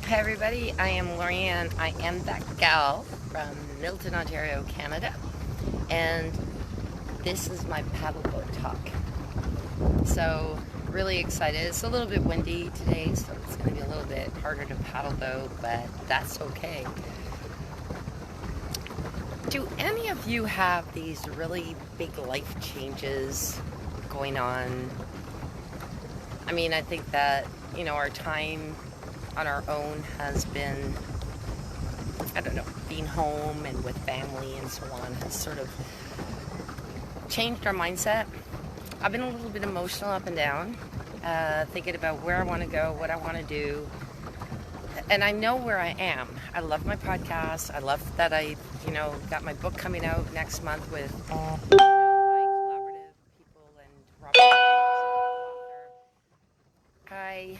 Hi everybody, I am Laurieann. I am that gal from Milton, Ontario, Canada, and this is my paddleboat talk. So, really excited. It's a little bit windy today, so it's going to be a little bit harder to paddle though, but that's okay. Do any of you have these really big life changes going on? I mean, I think that, our time on our own has been, I don't know, being home and with family and so on has sort of changed our mindset. I've been a little bit emotional up and down, thinking about where I want to go, what I want to do. And I know where I am. I love my podcast. I love that I, got my book coming out next month with, my collaborative people and Robert. I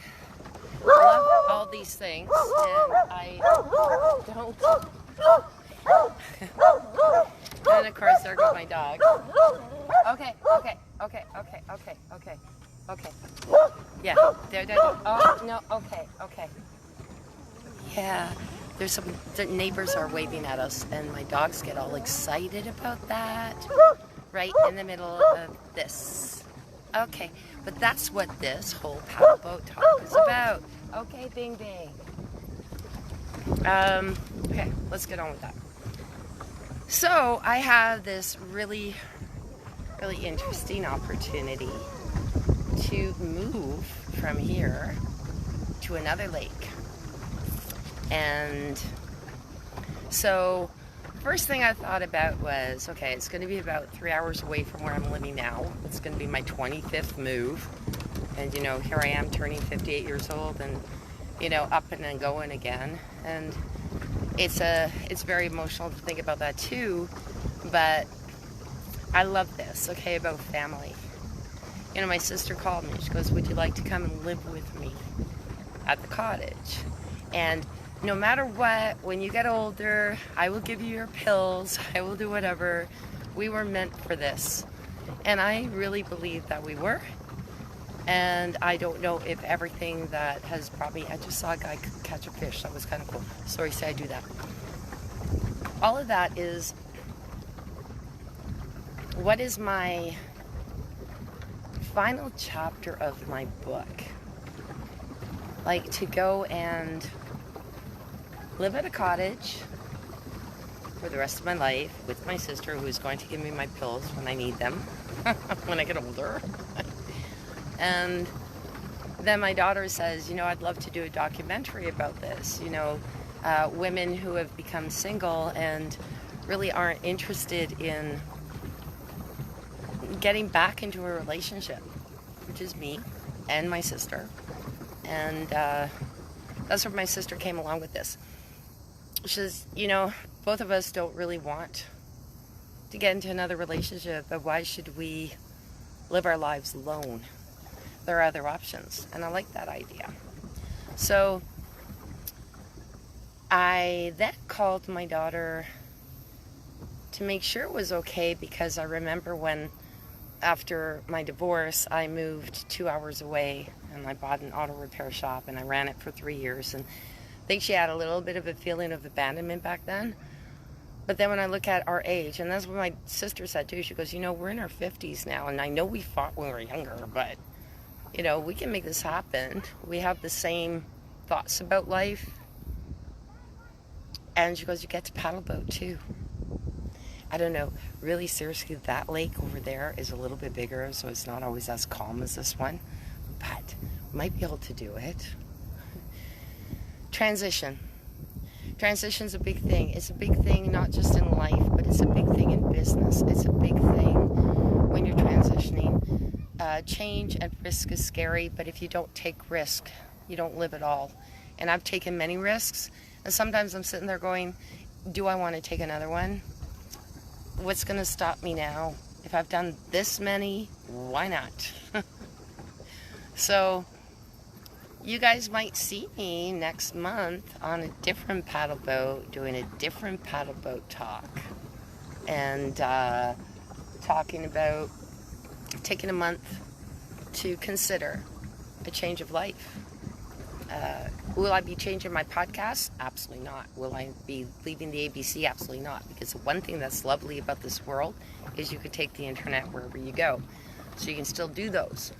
love all these things, and I don't. And of course, there goes my dog. Okay. Yeah, there. Oh no. Okay. Yeah, the neighbors are waving at us, and my dogs get all excited about that. Right in the middle of this. Okay, but that's what this whole paddleboat talk is about. Okay, Bing Bing. Okay, let's get on with that. So I have this really interesting opportunity to move from here to another lake. And so first thing I thought about was, okay, it's going to be about 3 hours away from where I'm living now. It's going to be my 25th move. And, here I am turning 58 years old and, up and then going again. And it's very emotional to think about that too. But I love this, okay, about family. My sister called me. She goes, would you like to come and live with me at the cottage? And no matter what, when you get older, I will give you your pills. I will do whatever. We were meant for this. And I really believe that we were. And I don't know if everything that has brought me, I just saw a guy catch a fish. That was kind of cool. Sorry, say I do that. All of that is, what is my final chapter of my book? Like to go and live at a cottage for the rest of my life with my sister, who is going to give me my pills when I need them when I get older. And then my daughter says, I'd love to do a documentary about this. Women who have become single and really aren't interested in getting back into a relationship, which is me and my sister. And that's where my sister came along with this. She says, both of us don't really want to get into another relationship, but why should we live our lives alone? There are other options, and I like that idea. So I then called my daughter to make sure it was okay, because I remember when, after my divorce, I moved 2 hours away and I bought an auto repair shop and I ran it for 3 years, and I think she had a little bit of a feeling of abandonment back then. But then when I look at our age, and that's what my sister said too, she goes, we're in our 50s now, and I know we fought when we were younger, but we can make this happen. We have the same thoughts about life. And she goes, you get to paddleboat too. I don't know, really seriously, that lake over there is a little bit bigger, so it's not always as calm as this one, but might be able to do it. Transition's a big thing. It's a big thing not just in life, but it's a big thing in business. It's a big thing when you're transitioning. Change and risk is scary, but if you don't take risk, you don't live at all. And I've taken many risks, and sometimes I'm sitting there going, do I want to take another one? What's going to stop me now? If I've done this many, why not? So you guys might see me next month on a different paddle boat, doing a different paddle boat talk, and talking about taking a month to consider a change of life. Will I be changing my podcast? Absolutely not. Will I be leaving the ABC? Absolutely not. Because the one thing that's lovely about this world is you can take the internet wherever you go. So you can still do those.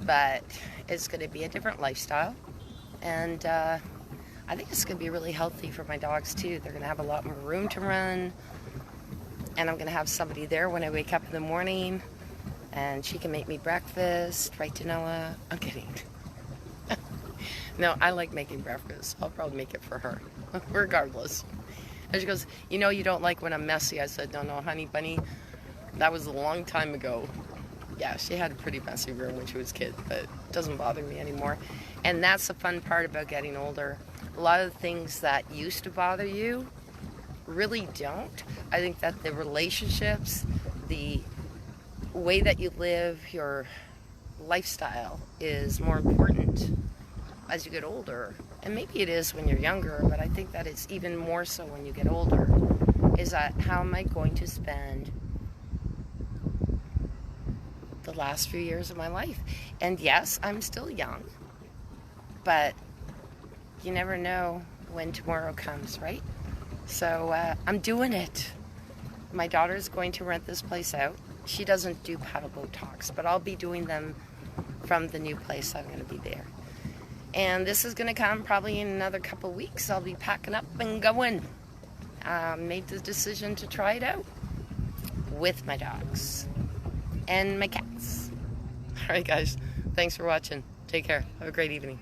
But it's going to be a different lifestyle. And I think it's going to be really healthy for my dogs too. They're going to have a lot more room to run. And I'm going to have somebody there when I wake up in the morning. And she can make me breakfast. Right, Janella? I'm kidding. No, I like making breakfast. I'll probably make it for her, regardless. And she goes, you know you don't like when I'm messy. I said, no, honey bunny, that was a long time ago. Yeah, she had a pretty messy room when she was a kid, but it doesn't bother me anymore. And that's the fun part about getting older. A lot of the things that used to bother you really don't. I think that the relationships, the way that you live, your lifestyle is more important as you get older. And maybe it is when you're younger, but I think that it's even more so when you get older, is that how am I going to spend the last few years of my life? And yes, I'm still young, but you never know when tomorrow comes, right? So I'm doing it. My daughter's going to rent this place out. She doesn't do paddleboat talks, but I'll be doing them from the new place. I'm going to be there. And this is going to come probably in another couple weeks. I'll be packing up and going. Made the decision to try it out with my dogs and my cats. All right, guys. Thanks for watching. Take care. Have a great evening.